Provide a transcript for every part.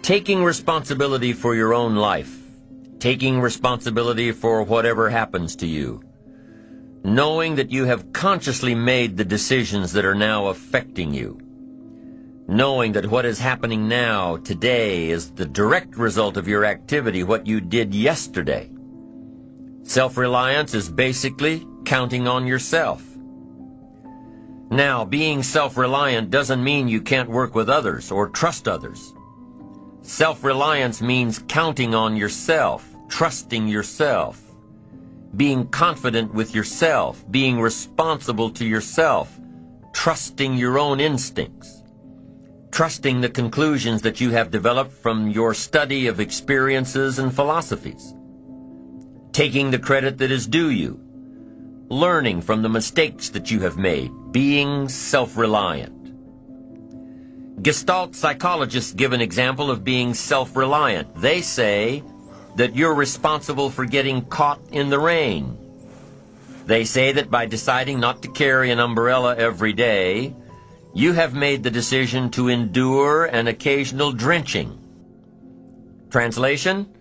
Taking responsibility for your own life, taking responsibility for whatever happens to you, knowing that you have consciously made the decisions that are now affecting you, knowing that what is happening now, today, is the direct result of your activity, what you did yesterday. Self-reliance is basically counting on yourself. Now, being self-reliant doesn't mean you can't work with others or trust others. Self-reliance means counting on yourself, trusting yourself, being confident with yourself, being responsible to yourself, trusting your own instincts, trusting the conclusions that you have developed from your study of experiences and philosophies, taking the credit that is due you, learning from the mistakes that you have made, being self-reliant. Gestalt psychologists give an example of being self-reliant. They say that you're responsible for getting caught in the rain. They say that by deciding not to carry an umbrella every day, you have made the decision to endure an occasional drenching. Translation?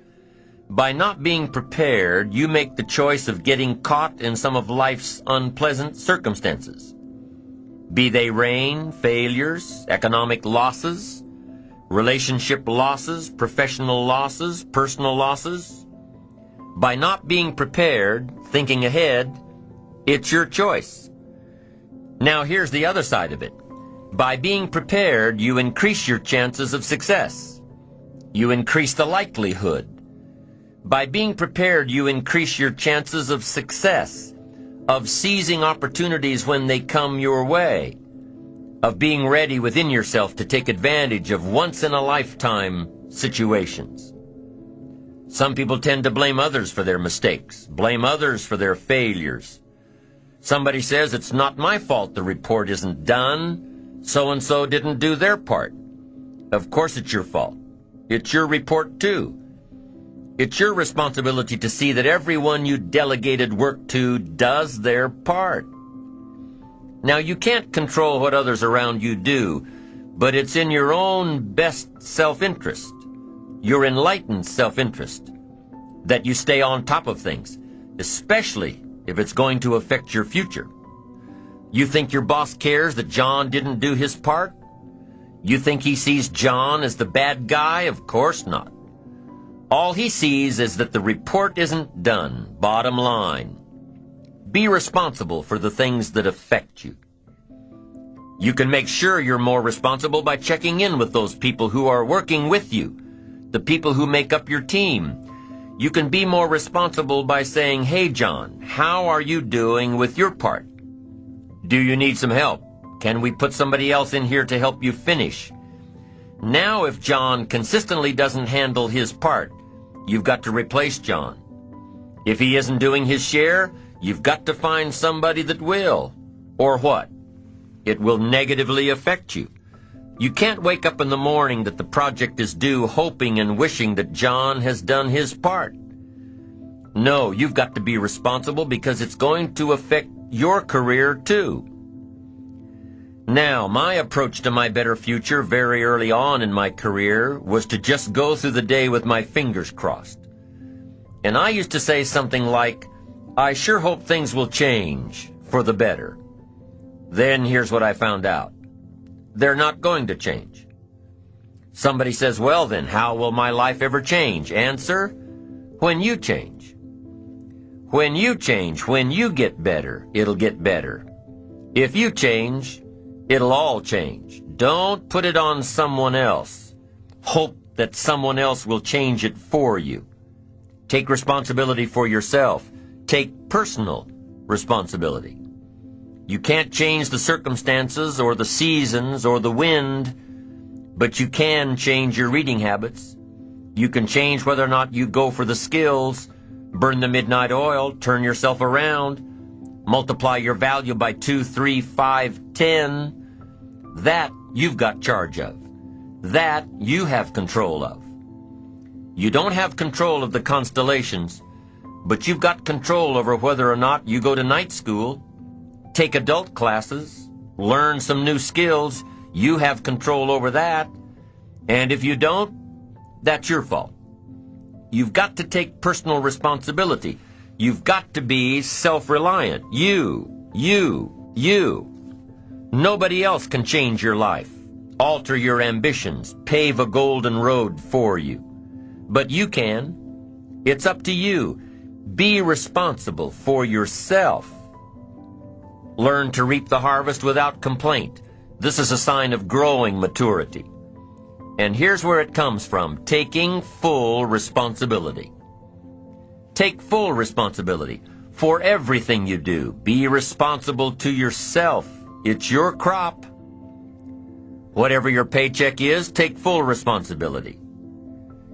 By not being prepared, you make the choice of getting caught in some of life's unpleasant circumstances. Be they rain, failures, economic losses, relationship losses, professional losses, personal losses. By not being prepared, thinking ahead, it's your choice. Now here's the other side of it. By being prepared, you increase your chances of success. You increase the likelihood. By being prepared, you increase your chances of success, of seizing opportunities when they come your way, of being ready within yourself to take advantage of once-in-a-lifetime situations. Some people tend to blame others for their mistakes, blame others for their failures. Somebody says, it's not my fault the report isn't done, so-and-so didn't do their part. Of course it's your fault. It's your report too. It's your responsibility to see that everyone you delegated work to does their part. Now, you can't control what others around you do, but it's in your own best self-interest, your enlightened self-interest, that you stay on top of things, especially if it's going to affect your future. You think your boss cares that John didn't do his part? You think he sees John as the bad guy? Of course not. All he sees is that the report isn't done, bottom line. Be responsible for the things that affect you. You can make sure you're more responsible by checking in with those people who are working with you, the people who make up your team. You can be more responsible by saying, hey, John, how are you doing with your part? Do you need some help? Can we put somebody else in here to help you finish? Now, if John consistently doesn't handle his part, you've got to replace John. If he isn't doing his share, you've got to find somebody that will. Or what? It will negatively affect you. You can't wake up in the morning that the project is due hoping and wishing that John has done his part. No, you've got to be responsible because it's going to affect your career too. Now, my approach to my better future very early on in my career was to just go through the day with my fingers crossed. And I used to say something like, I sure hope things will change for the better. Then here's what I found out. They're not going to change. Somebody says, well then, how will my life ever change? Answer, when you change. When you change, when you get better, it'll get better. If you change, it'll all change. Don't put it on someone else. Hope that someone else will change it for you. Take responsibility for yourself. Take personal responsibility. You can't change the circumstances or the seasons or the wind, but you can change your reading habits. You can change whether or not you go for the skills, burn the midnight oil, turn yourself around, multiply your value by 2, 3, 5, 10. That you've got charge of. That you have control of. You don't have control of the constellations, but you've got control over whether or not you go to night school, take adult classes, learn some new skills. You have control over that. And if you don't, that's your fault. You've got to take personal responsibility. You've got to be self-reliant. You. Nobody else can change your life, alter your ambitions, pave a golden road for you. But you can. It's up to you. Be responsible for yourself. Learn to reap the harvest without complaint. This is a sign of growing maturity. And here's where it comes from: taking full responsibility. Take full responsibility for everything you do. Be responsible to yourself. It's your crop. Whatever your paycheck is, take full responsibility.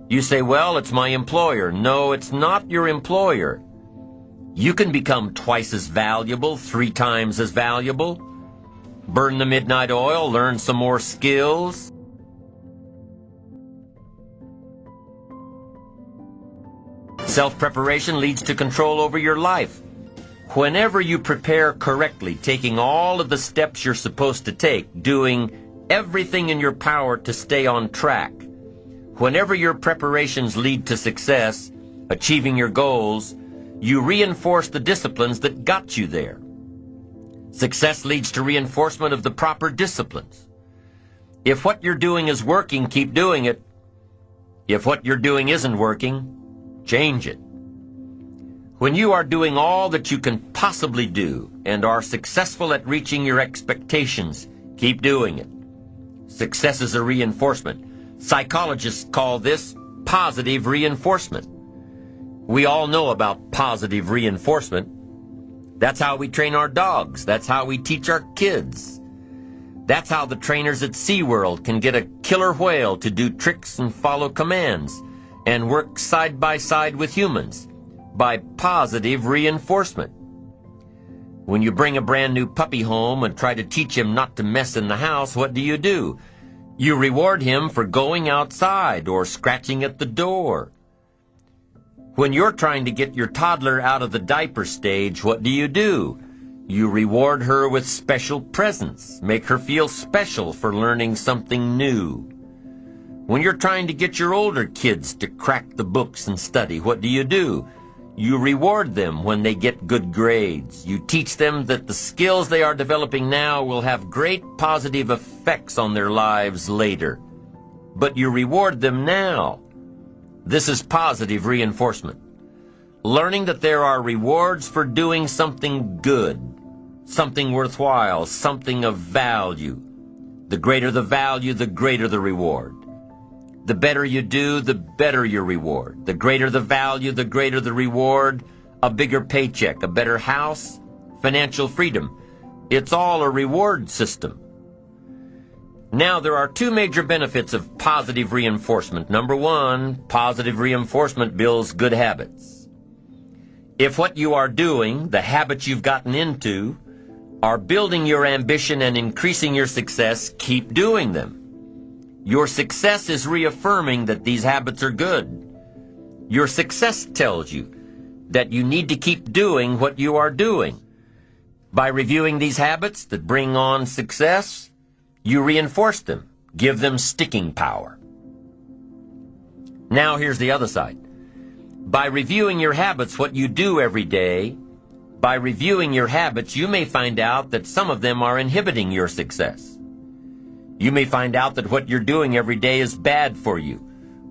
You say, well, it's my employer. No, it's not your employer. You can become twice as valuable, 3 times as valuable. Burn the midnight oil, learn some more skills. Self-preparation leads to control over your life. Whenever you prepare correctly, taking all of the steps you're supposed to take, doing everything in your power to stay on track, whenever your preparations lead to success, achieving your goals, you reinforce the disciplines that got you there. Success leads to reinforcement of the proper disciplines. If what you're doing is working, keep doing it. If what you're doing isn't working, change it. When you are doing all that you can possibly do and are successful at reaching your expectations, keep doing it. Success is a reinforcement. Psychologists call this positive reinforcement. We all know about positive reinforcement. That's how we train our dogs. That's how we teach our kids. That's how the trainers at SeaWorld can get a killer whale to do tricks and follow commands and work side by side with humans, by positive reinforcement. When you bring a brand new puppy home and try to teach him not to mess in the house, what do? You reward him for going outside or scratching at the door. When you're trying to get your toddler out of the diaper stage, what do? You reward her with special presents, make her feel special for learning something new. When you're trying to get your older kids to crack the books and study, what do? You reward them when they get good grades. You teach them that the skills they are developing now will have great positive effects on their lives later. But you reward them now. This is positive reinforcement. Learning that there are rewards for doing something good, something worthwhile, something of value. The greater the value, the greater the reward. The better you do, the better your reward. The greater the value, the greater the reward. A bigger paycheck, a better house, financial freedom. It's all a reward system. Now, there are 2 major benefits of positive reinforcement. Number 1, positive reinforcement builds good habits. If what you are doing, the habits you've gotten into, are building your ambition and increasing your success, keep doing them. Your success is reaffirming that these habits are good. Your success tells you that you need to keep doing what you are doing. By reviewing these habits that bring on success, you reinforce them, give them sticking power. Now here's the other side. By reviewing your habits, what you do every day, by reviewing your habits, you may find out that some of them are inhibiting your success. You may find out that what you're doing every day is bad for you,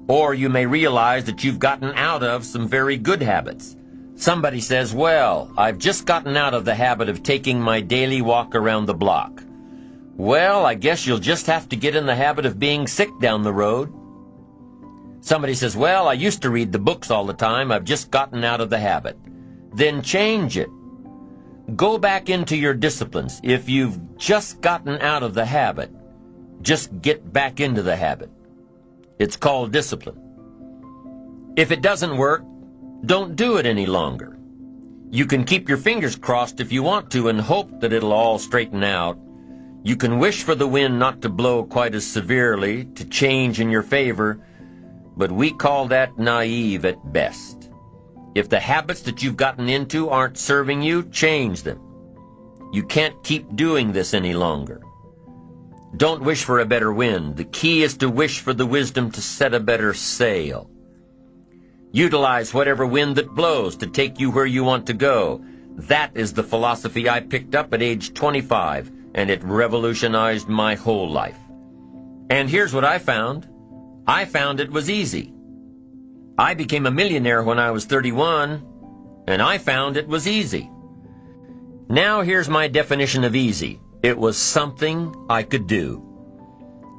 or you may realize that you've gotten out of some very good habits. Somebody says, well, I've just gotten out of the habit of taking my daily walk around the block. Well, I guess you'll just have to get in the habit of being sick down the road. Somebody says, well, I used to read the books all the time. I've just gotten out of the habit. Then change it. Go back into your disciplines. If you've just gotten out of the habit, just get back into the habit. It's called discipline. If it doesn't work, don't do it any longer. You can keep your fingers crossed if you want to and hope that it'll all straighten out. You can wish for the wind not to blow quite as severely, to change in your favor, but we call that naive at best. If the habits that you've gotten into aren't serving you, change them. You can't keep doing this any longer. Don't wish for a better wind. The key is to wish for the wisdom to set a better sail. Utilize whatever wind that blows to take you where you want to go. That is the philosophy I picked up at age 25, and it revolutionized my whole life. And here's what I found. I found it was easy. I became a millionaire when I was 31, and I found it was easy. Now here's my definition of easy. It was something I could do.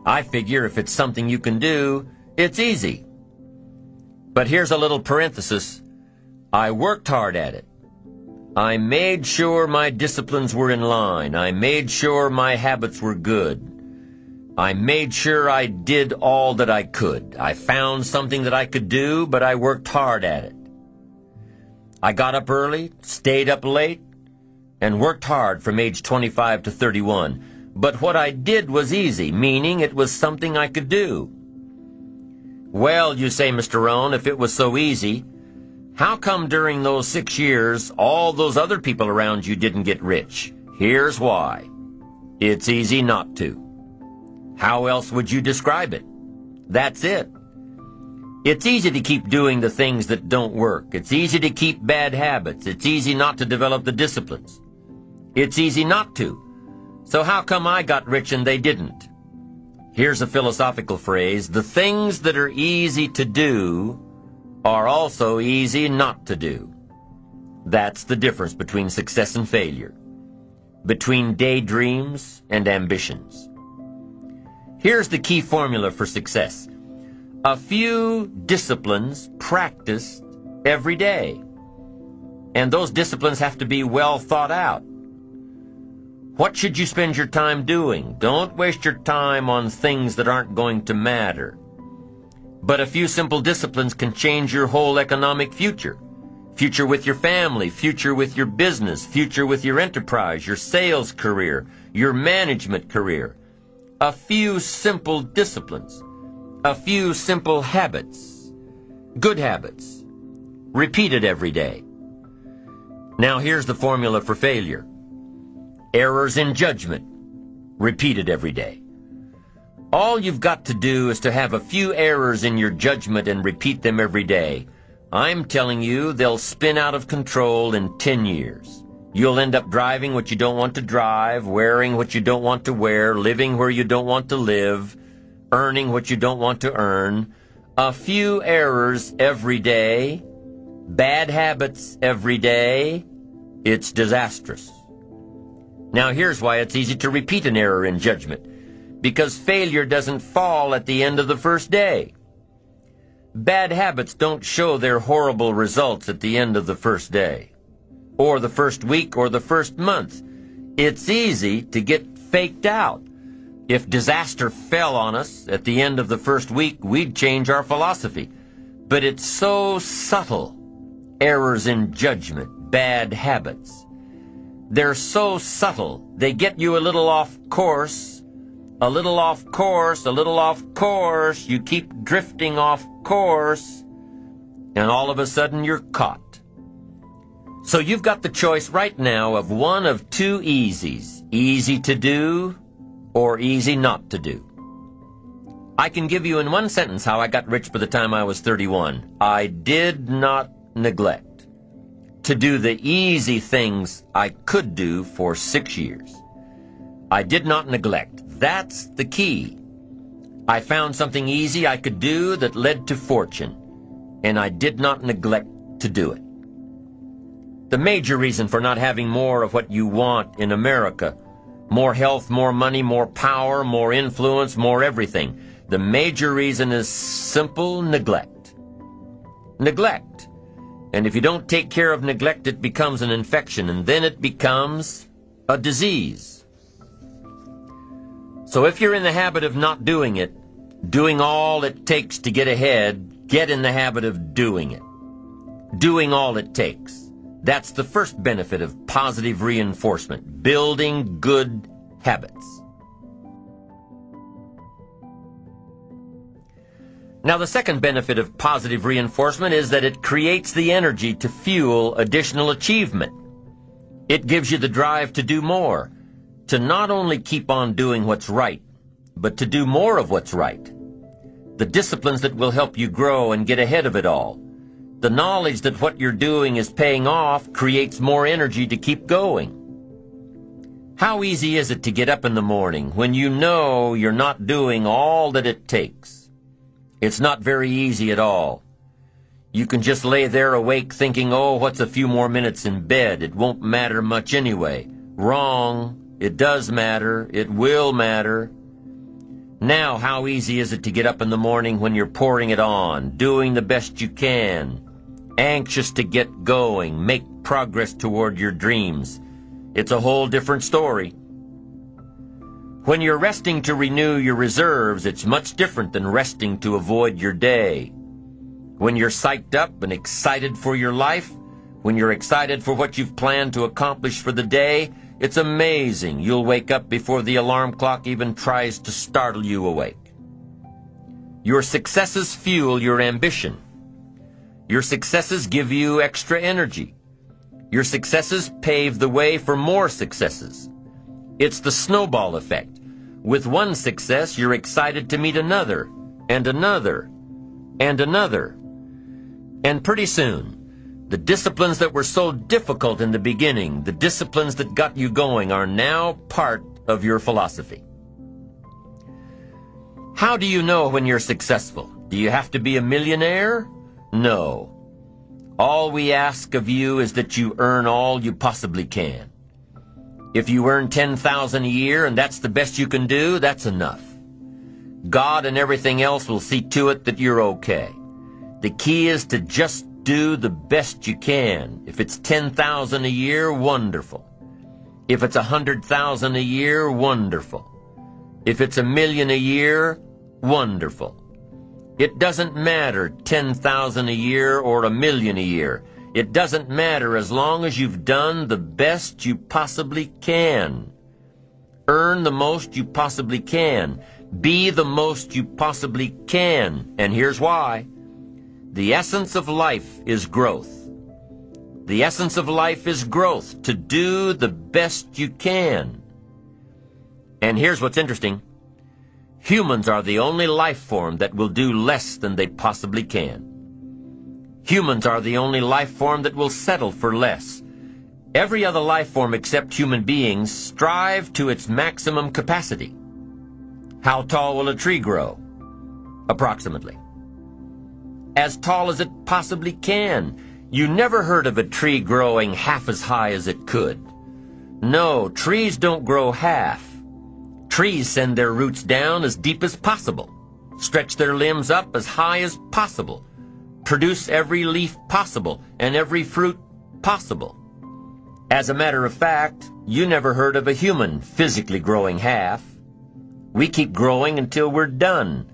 I figure if it's something you can do, it's easy. But here's a little parenthesis. I worked hard at it. I made sure my disciplines were in line. I made sure my habits were good. I made sure I did all that I could. I found something that I could do, but I worked hard at it. I got up early, stayed up late, and worked hard from age 25 to 31. But what I did was easy, meaning it was something I could do. Well, you say, Mr. Rohn, if it was so easy, how come during those 6 years all those other people around you didn't get rich? Here's why. It's easy not to. How else would you describe it? That's it. It's easy to keep doing the things that don't work. It's easy to keep bad habits. It's easy not to develop the disciplines. It's easy not to. So how come I got rich and they didn't? Here's a philosophical phrase. The things that are easy to do are also easy not to do. That's the difference between success and failure, between daydreams and ambitions. Here's the key formula for success. A few disciplines practiced every day. And those disciplines have to be well thought out. What should you spend your time doing? Don't waste your time on things that aren't going to matter. But a few simple disciplines can change your whole economic future. Future with your family, future with your business, future with your enterprise, your sales career, your management career. A few simple disciplines. A few simple habits. Good habits. Repeated every day. Now here's the formula for failure. Errors in judgment. Repeated every day. All you've got to do is to have a few errors in your judgment and repeat them every day. I'm telling you, they'll spin out of control in 10 years. You'll end up driving what you don't want to drive, wearing what you don't want to wear, living where you don't want to live, earning what you don't want to earn. A few errors every day, bad habits every day, it's disastrous. Now here's why it's easy to repeat an error in judgment. Because failure doesn't fall at the end of the first day. Bad habits don't show their horrible results at the end of the first day, or the first week, or the first month. It's easy to get faked out. If disaster fell on us at the end of the first week, we'd change our philosophy. But it's so subtle. Errors in judgment, bad habits. They're so subtle. They get you a little off course, a little off course, a little off course. You keep drifting off course, and all of a sudden you're caught. So you've got the choice right now of one of two easies. Easy to do or easy not to do. I can give you in one sentence how I got rich by the time I was 31. I did not neglect to do the easy things I could do for 6 years. I did not neglect. That's the key. I found something easy I could do that led to fortune, and I did not neglect to do it. The major reason for not having more of what you want in America, more health, more money, more power, more influence, more everything, the major reason is simple neglect. Neglect. And if you don't take care of neglect, it becomes an infection, and then it becomes a disease. So if you're in the habit of not doing it, doing all it takes to get ahead, get in the habit of doing it. Doing all it takes. That's the first benefit of positive reinforcement, building good habits. Now, the second benefit of positive reinforcement is that it creates the energy to fuel additional achievement. It gives you the drive to do more, to not only keep on doing what's right, but to do more of what's right. The disciplines that will help you grow and get ahead of it all. The knowledge that what you're doing is paying off creates more energy to keep going. How easy is it to get up in the morning when you know you're not doing all that it takes? It's not very easy at all. You can just lay there awake thinking, oh, what's a few more minutes in bed? It won't matter much anyway. Wrong. It does matter. It will matter. Now, how easy is it to get up in the morning when you're pouring it on, doing the best you can, anxious to get going, make progress toward your dreams? It's a whole different story. When you're resting to renew your reserves, it's much different than resting to avoid your day. When you're psyched up and excited for your life, when you're excited for what you've planned to accomplish for the day, it's amazing. You'll wake up before the alarm clock even tries to startle you awake. Your successes fuel your ambition. Your successes give you extra energy. Your successes pave the way for more successes. It's the snowball effect. With one success, you're excited to meet another, and another, and another. And pretty soon, the disciplines that were so difficult in the beginning, the disciplines that got you going, are now part of your philosophy. How do you know when you're successful? Do you have to be a millionaire? No. All we ask of you is that you earn all you possibly can. If you earn $10,000 a year and that's the best you can do, that's enough. God and everything else will see to it that you're okay. The key is to just do the best you can. If it's $10,000 a year, wonderful. If it's $100,000 a year, wonderful. If it's $1 million a year, wonderful. It doesn't matter $10,000 a year or $1 million a year. It doesn't matter as long as you've done the best you possibly can. Earn the most you possibly can. Be the most you possibly can. And here's why. The essence of life is growth. The essence of life is growth, to do the best you can. And here's what's interesting. Humans are the only life form that will do less than they possibly can. Humans are the only life form that will settle for less. Every other life form except human beings strive to its maximum capacity. How tall will a tree grow? Approximately. As tall as it possibly can. You never heard of a tree growing half as high as it could. No, trees don't grow half. Trees send their roots down as deep as possible, stretch their limbs up as high as possible, produce every leaf possible and every fruit possible. As a matter of fact, you never heard of a human physically growing half. We keep growing until we're done.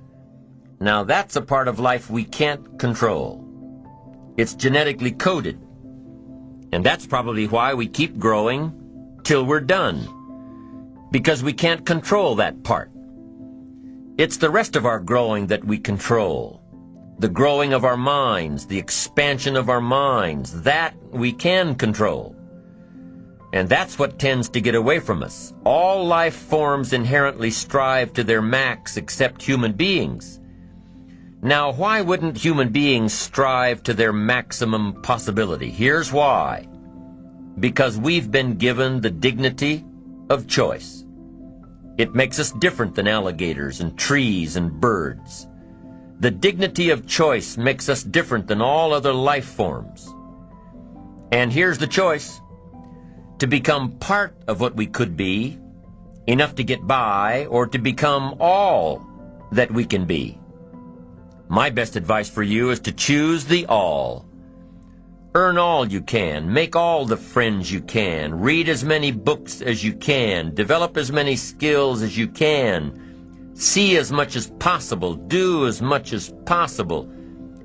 Now that's a part of life we can't control. It's genetically coded. And that's probably why we keep growing till we're done. Because we can't control that part. It's the rest of our growing that we control. The growing of our minds, the expansion of our minds, that we can control. And that's what tends to get away from us. All life forms inherently strive to their max except human beings. Now, why wouldn't human beings strive to their maximum possibility? Here's why. Because we've been given the dignity of choice. It makes us different than alligators and trees and birds. The dignity of choice makes us different than all other life forms. And here's the choice. To become part of what we could be, enough to get by, or to become all that we can be. My best advice for you is to choose the all. Earn all you can, make all the friends you can, read as many books as you can, develop as many skills as you can, see as much as possible, do as much as possible,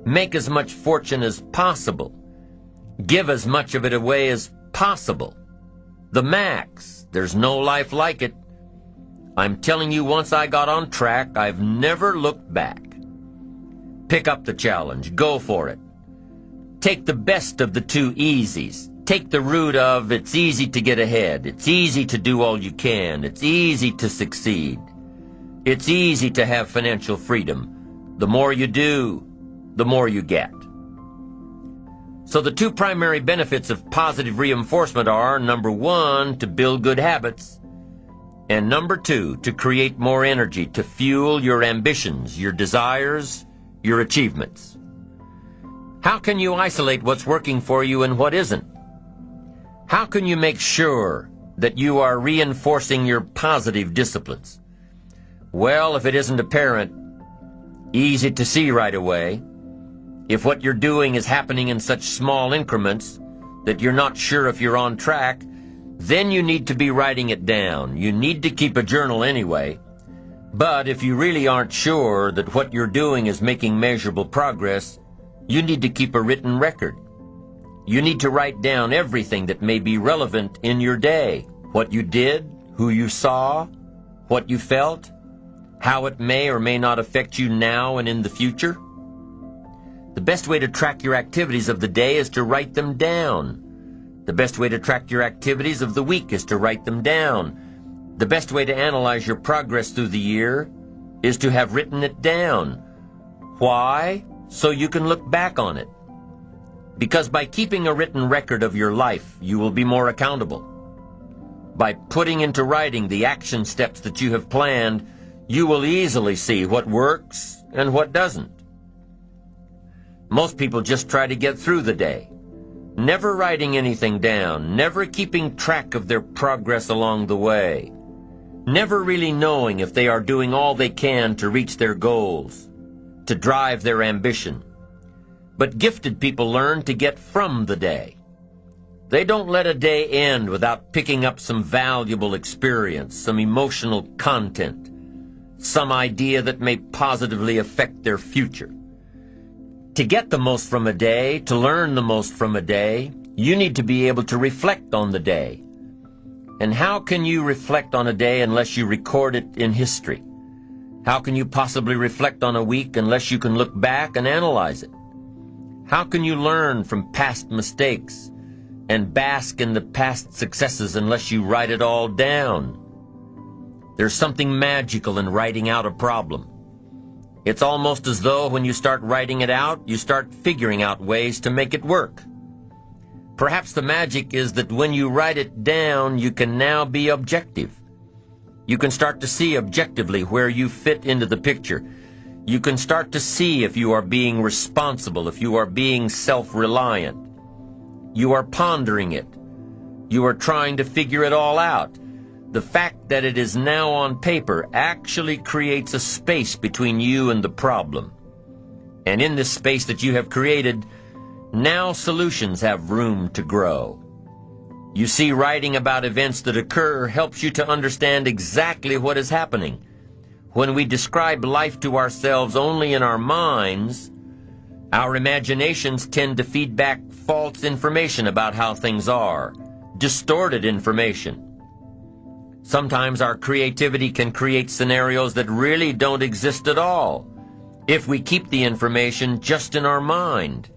make as much fortune as possible, give as much of it away as possible. The max. There's no life like it. I'm telling you, once I got on track, I've never looked back. Pick up the challenge. Go for it. Take the best of the two easies. Take the route of it's easy to get ahead. It's easy to do all you can. It's easy to succeed. It's easy to have financial freedom. The more you do, the more you get. So the two primary benefits of positive reinforcement are, number one, to build good habits, and number two, to create more energy to fuel your ambitions, your desires, your achievements. How can you isolate what's working for you and what isn't? How can you make sure that you are reinforcing your positive disciplines? Well, if it isn't apparent, easy to see right away, if what you're doing is happening in such small increments that you're not sure if you're on track, then you need to be writing it down. You need to keep a journal anyway. But if you really aren't sure that what you're doing is making measurable progress, you need to keep a written record. You need to write down everything that may be relevant in your day. What you did, who you saw, what you felt, how it may or may not affect you now and in the future. The best way to track your activities of the day is to write them down. The best way to track your activities of the week is to write them down. The best way to analyze your progress through the year is to have written it down. Why? So you can look back on it. Because by keeping a written record of your life, you will be more accountable. By putting into writing the action steps that you have planned, you will easily see what works and what doesn't. Most people just try to get through the day, never writing anything down, never keeping track of their progress along the way, never really knowing if they are doing all they can to reach their goals, to drive their ambition. But gifted people learn to get from the day. They don't let a day end without picking up some valuable experience, some emotional content, some idea that may positively affect their future. To get the most from a day, to learn the most from a day, you need to be able to reflect on the day. And how can you reflect on a day unless you record it in history? How can you possibly reflect on a week unless you can look back and analyze it? How can you learn from past mistakes and bask in the past successes unless you write it all down? There's something magical in writing out a problem. It's almost as though when you start writing it out, you start figuring out ways to make it work. Perhaps the magic is that when you write it down, you can now be objective. You can start to see objectively where you fit into the picture. You can start to see if you are being responsible, if you are being self-reliant. You are pondering it. You are trying to figure it all out. The fact that it is now on paper actually creates a space between you and the problem. And in this space that you have created, now solutions have room to grow. You see, writing about events that occur helps you to understand exactly what is happening. When we describe life to ourselves only in our minds, our imaginations tend to feed back false information about how things are, distorted information. Sometimes our creativity can create scenarios that really don't exist at all, if we keep the information just in our mind.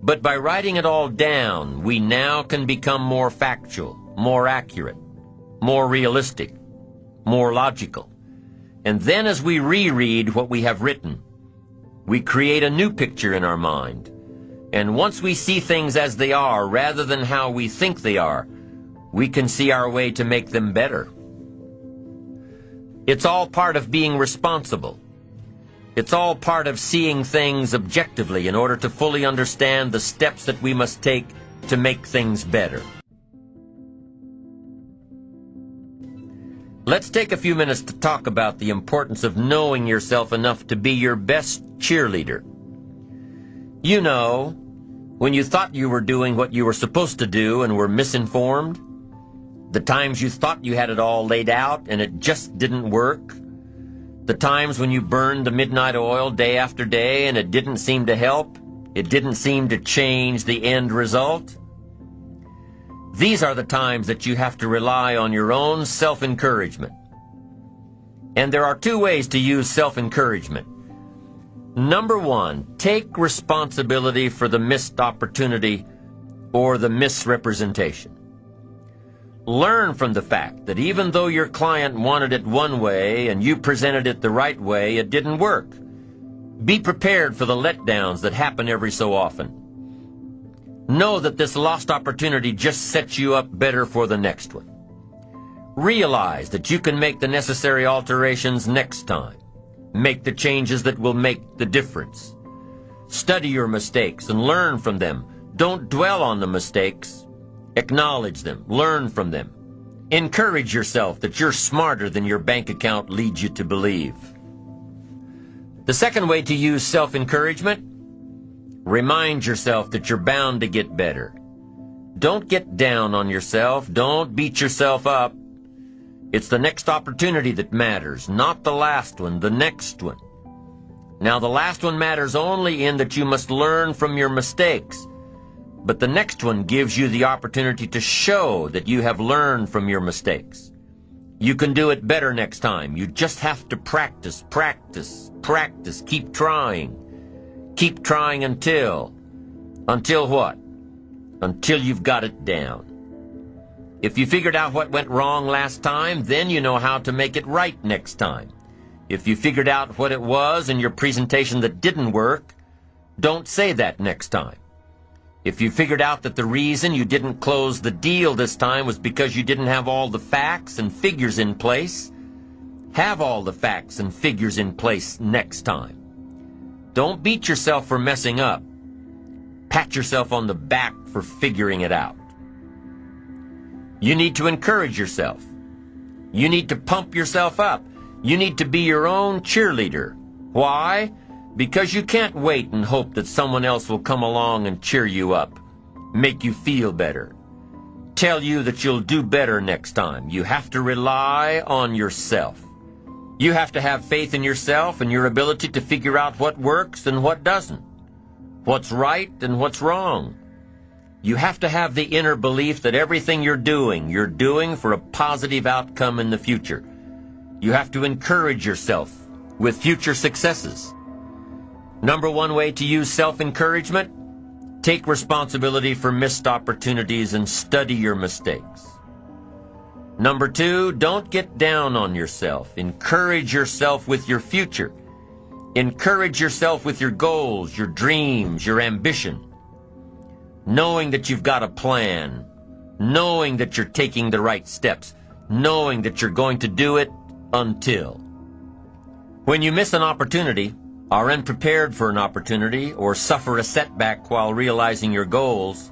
But by writing it all down, we now can become more factual, more accurate, more realistic, more logical. And then as we reread what we have written, we create a new picture in our mind. And once we see things as they are rather than how we think they are, we can see our way to make them better. It's all part of being responsible. It's all part of seeing things objectively in order to fully understand the steps that we must take to make things better. Let's take a few minutes to talk about the importance of knowing yourself enough to be your best cheerleader. You know, when you thought you were doing what you were supposed to do and were misinformed, the times you thought you had it all laid out and it just didn't work, the times when you burned the midnight oil day after day and it didn't seem to help, it didn't seem to change the end result. These are the times that you have to rely on your own self-encouragement. And there are two ways to use self-encouragement. Number one, take responsibility for the missed opportunity or the misrepresentation. Learn from the fact that even though your client wanted it one way and you presented it the right way, it didn't work. Be prepared for the letdowns that happen every so often. Know that this lost opportunity just sets you up better for the next one. Realize that you can make the necessary alterations next time. Make the changes that will make the difference. Study your mistakes and learn from them. Don't dwell on the mistakes. Acknowledge them. Learn from them. Encourage yourself that you're smarter than your bank account leads you to believe. The second way to use self-encouragement: remind yourself that you're bound to get better. Don't get down on yourself. Don't beat yourself up. It's the next opportunity that matters, not the last one, the next one. Now, the last one matters only in that you must learn from your mistakes. But the next one gives you the opportunity to show that you have learned from your mistakes. You can do it better next time. You just have to practice, practice, practice. Keep trying. Keep trying until what? Until you've got it down. If you figured out what went wrong last time, then you know how to make it right next time. If you figured out what it was in your presentation that didn't work, don't say that next time. If you figured out that the reason you didn't close the deal this time was because you didn't have all the facts and figures in place, have all the facts and figures in place next time. Don't beat yourself for messing up. Pat yourself on the back for figuring it out. You need to encourage yourself. You need to pump yourself up. You need to be your own cheerleader. Why? Because you can't wait and hope that someone else will come along and cheer you up, make you feel better, tell you that you'll do better next time. You have to rely on yourself. You have to have faith in yourself and your ability to figure out what works and what doesn't, what's right and what's wrong. You have to have the inner belief that everything you're doing for a positive outcome in the future. You have to encourage yourself with future successes. Number one way to use self-encouragement: take responsibility for missed opportunities and study your mistakes. Number two, don't get down on yourself. Encourage yourself with your future. Encourage yourself with your goals, your dreams, your ambition. Knowing that you've got a plan, knowing that you're taking the right steps, knowing that you're going to do it until. When you miss an opportunity, are unprepared for an opportunity, or suffer a setback while realizing your goals,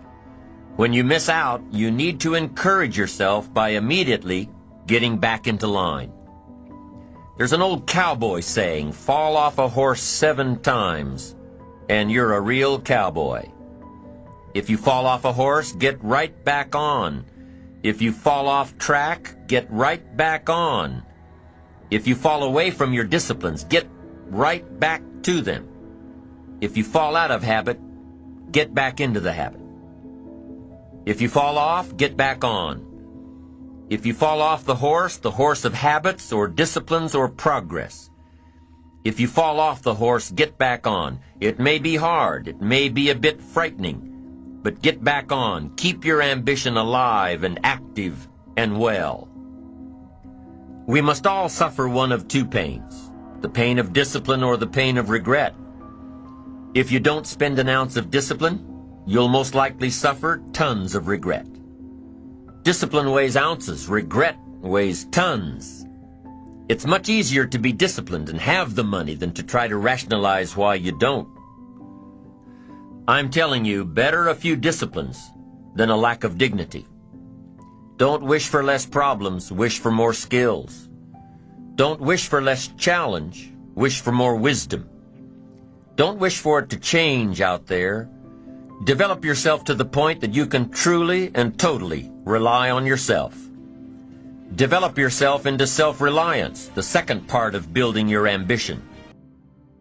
when you miss out, you need to encourage yourself by immediately getting back into line. There's an old cowboy saying, fall off a horse 7 times, and you're a real cowboy. If you fall off a horse, get right back on. If you fall off track, get right back on. If you fall away from your disciplines, get right back to them. If you fall out of habit, get back into the habit. If you fall off, get back on. If you fall off the horse of habits or disciplines or progress. If you fall off the horse, get back on. It may be hard, it may be a bit frightening, but get back on. Keep your ambition alive and active and well. We must all suffer one of two pains: the pain of discipline or the pain of regret. If you don't spend an ounce of discipline, you'll most likely suffer tons of regret. Discipline weighs ounces, regret weighs tons. It's much easier to be disciplined and have the money than to try to rationalize why you don't. I'm telling you, better a few disciplines than a lack of dignity. Don't wish for less problems, wish for more skills. Don't wish for less challenge, wish for more wisdom. Don't wish for it to change out there. Develop yourself to the point that you can truly and totally rely on yourself. Develop yourself into self-reliance, the second part of building your ambition.